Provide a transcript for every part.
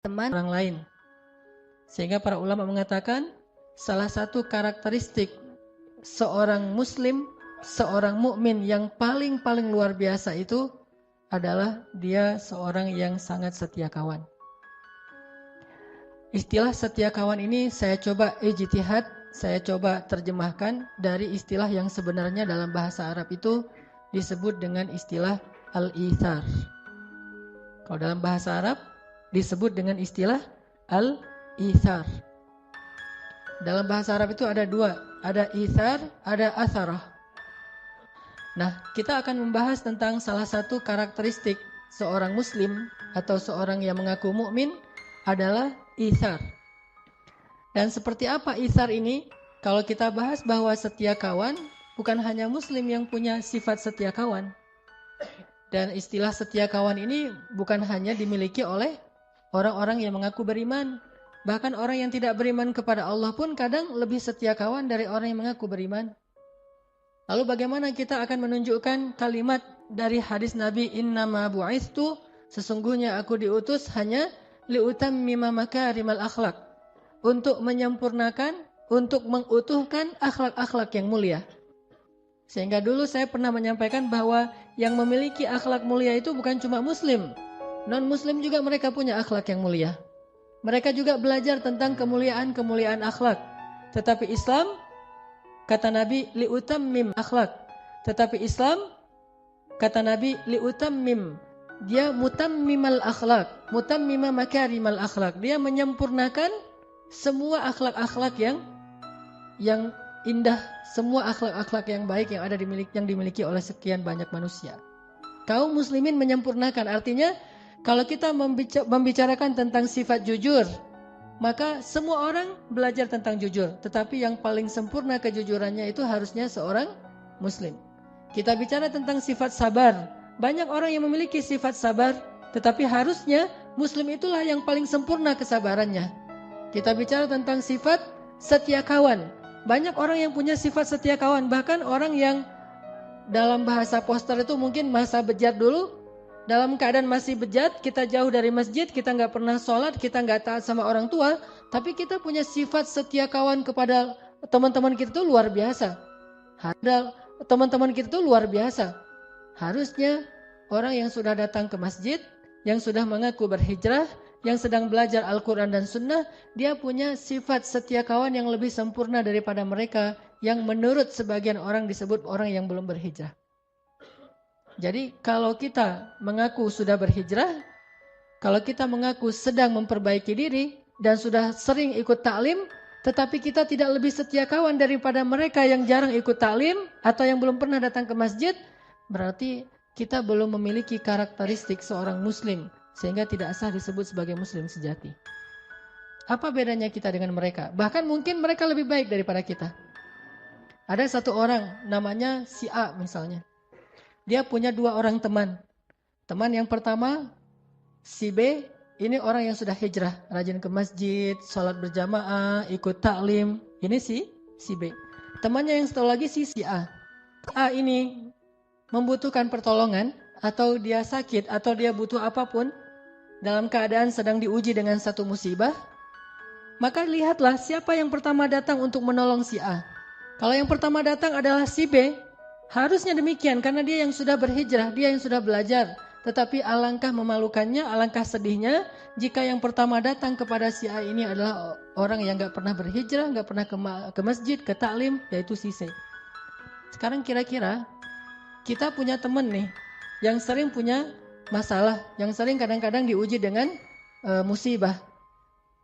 teman orang lain. Sehingga para ulama mengatakan salah satu karakteristik seorang muslim, seorang mukmin yang paling luar biasa itu adalah dia seorang yang sangat setia kawan. Istilah setia kawan ini saya coba ijtihad, saya coba terjemahkan dari istilah yang sebenarnya dalam bahasa Arab itu disebut dengan istilah al-ithar. Kalau dalam bahasa Arab disebut dengan istilah al-ithar. Dalam bahasa Arab itu ada dua, ada ithar, ada atharah. Nah, kita akan membahas tentang salah satu karakteristik seorang muslim atau seorang yang mengaku mukmin adalah ithar. Dan seperti apa ithar ini? Kalau kita bahas bahwa setia kawan, bukan hanya muslim yang punya sifat setia kawan. Dan istilah setia kawan ini bukan hanya dimiliki oleh orang-orang yang mengaku beriman. Bahkan orang yang tidak beriman kepada Allah pun kadang lebih setia kawan dari orang yang mengaku beriman. Lalu bagaimana kita akan menunjukkan kalimat dari hadis Nabi, innama bu'ithtu, sesungguhnya aku diutus hanya liutammima makarimal akhlak, untuk menyempurnakan, untuk mengutuhkan akhlak-akhlak yang mulia. Sehingga dulu saya pernah menyampaikan bahwa yang memiliki akhlak mulia itu bukan cuma muslim, non-muslim juga mereka punya akhlak yang mulia. Mereka juga belajar tentang kemuliaan akhlak. Tetapi Islam, kata Nabi, liutammim akhlak. Tetapi Islam, kata Nabi, liutammim. Dia mutammimal akhlak, mutammima makarimal akhlak. Dia menyempurnakan semua akhlak-akhlak yang indah, semua akhlak-akhlak yang baik yang dimiliki oleh sekian banyak manusia. Kaum muslimin menyempurnakan, artinya kalau kita membicarakan tentang sifat jujur, maka semua orang belajar tentang jujur. Tetapi yang paling sempurna kejujurannya itu harusnya seorang muslim. Kita bicara tentang sifat sabar. Banyak orang yang memiliki sifat sabar, tetapi harusnya muslim itulah yang paling sempurna kesabarannya. Kita bicara tentang sifat setia kawan. Banyak orang yang punya sifat setia kawan. Bahkan orang yang dalam bahasa poster itu mungkin masa bejat dulu. Dalam keadaan masih bejat, kita jauh dari masjid, kita nggak pernah sholat, kita nggak taat sama orang tua, tapi kita punya sifat setia kawan kepada teman-teman kita itu luar biasa. Teman-teman kita itu luar biasa. Harusnya orang yang sudah datang ke masjid, yang sudah mengaku berhijrah, yang sedang belajar Al-Quran dan Sunnah, dia punya sifat setia kawan yang lebih sempurna daripada mereka yang menurut sebagian orang disebut orang yang belum berhijrah. Jadi kalau kita mengaku sudah berhijrah, kalau kita mengaku sedang memperbaiki diri dan sudah sering ikut taklim, tetapi kita tidak lebih setia kawan daripada mereka yang jarang ikut taklim atau yang belum pernah datang ke masjid, berarti kita belum memiliki karakteristik seorang muslim sehingga tidak sah disebut sebagai muslim sejati. Apa bedanya kita dengan mereka? Bahkan mungkin mereka lebih baik daripada kita. Ada satu orang namanya si A misalnya. Dia punya dua orang teman. Teman yang pertama, si B, ini orang yang sudah hijrah. Rajin ke masjid, sholat berjamaah, ikut taklim. Ini si B. Temannya yang satu lagi si A. A ini membutuhkan pertolongan, atau dia sakit, atau dia butuh apapun, dalam keadaan sedang diuji dengan satu musibah. Maka lihatlah siapa yang pertama datang untuk menolong si A. Kalau yang pertama datang adalah si B, harusnya demikian karena dia yang sudah berhijrah, dia yang sudah belajar. Tetapi alangkah memalukannya, alangkah sedihnya jika yang pertama datang kepada si A ini adalah orang yang gak pernah berhijrah, gak pernah ke masjid, ke taklim, yaitu si C. Sekarang kira-kira kita punya teman nih yang sering punya masalah, yang sering kadang-kadang diuji dengan musibah.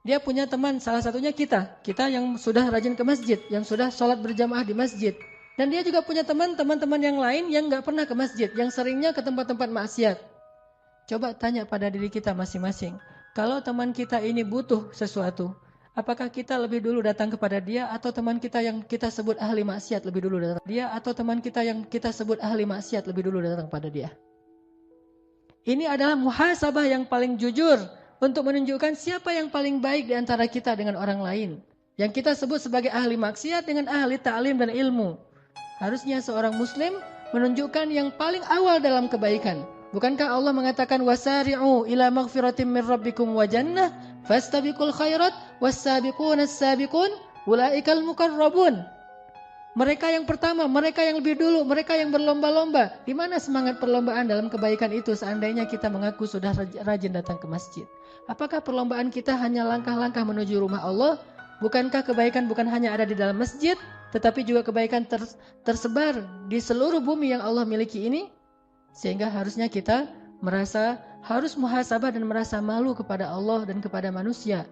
Dia punya teman, salah satunya kita yang sudah rajin ke masjid, yang sudah sholat berjamaah di masjid. Dan dia juga punya teman-teman yang lain yang gak pernah ke masjid, yang seringnya ke tempat-tempat maksiat. Coba tanya pada diri kita masing-masing. Kalau teman kita ini butuh sesuatu, apakah kita lebih dulu datang kepada dia atau teman kita yang kita sebut ahli maksiat lebih dulu datang dia atau teman kita yang kita sebut ahli maksiat lebih dulu datang pada dia? Ini adalah muhasabah yang paling jujur untuk menunjukkan siapa yang paling baik di antara kita dengan orang lain. Yang kita sebut sebagai ahli maksiat dengan ahli ta'lim dan ilmu. Harusnya seorang muslim menunjukkan yang paling awal dalam kebaikan. Bukankah Allah mengatakan wasari'u ila maghfiratin min rabbikum wa jannah fastabiqul khairat was-sabiquna as-sabiqun ulaikal muqarrabun. Mereka yang pertama, mereka yang lebih dulu, mereka yang berlomba-lomba. Di mana semangat perlombaan dalam kebaikan itu seandainya kita mengaku sudah rajin datang ke masjid? Apakah perlombaan kita hanya langkah-langkah menuju rumah Allah? Bukankah kebaikan bukan hanya ada di dalam masjid, tetapi juga kebaikan tersebar di seluruh bumi yang Allah miliki ini? Sehingga harusnya kita merasa harus muhasabah dan merasa malu kepada Allah dan kepada manusia.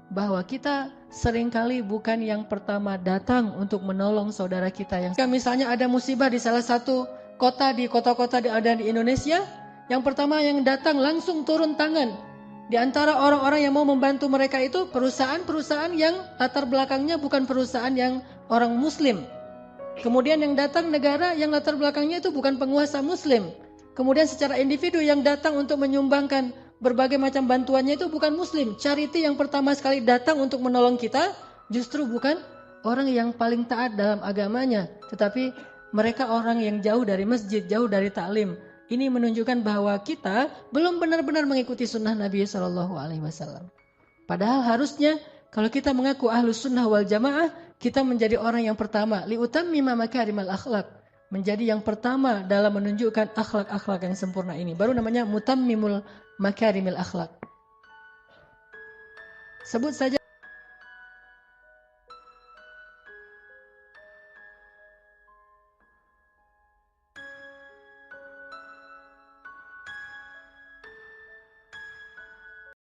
Bahwa kita seringkali bukan yang pertama datang untuk menolong saudara kita yang misalnya ada musibah di salah satu kota di kota-kota ada di Indonesia, yang pertama yang datang langsung turun tangan di antara orang-orang yang mau membantu mereka itu perusahaan-perusahaan yang latar belakangnya bukan perusahaan yang orang muslim. Kemudian yang datang negara yang latar belakangnya itu bukan penguasa muslim. Kemudian secara individu yang datang untuk menyumbangkan berbagai macam bantuannya itu bukan muslim. Charity yang pertama sekali datang untuk menolong kita justru bukan orang yang paling taat dalam agamanya, tetapi mereka orang yang jauh dari masjid, jauh dari taklim. Ini menunjukkan bahwa kita belum benar-benar mengikuti sunnah Nabi SAW. Padahal harusnya kalau kita mengaku ahlus sunnah wal jamaah, kita menjadi orang yang pertama liutammima makarimal akhlak, menjadi yang pertama dalam menunjukkan akhlak-akhlak yang sempurna ini. Baru namanya mutammimul makarimil akhlak. Sebut saja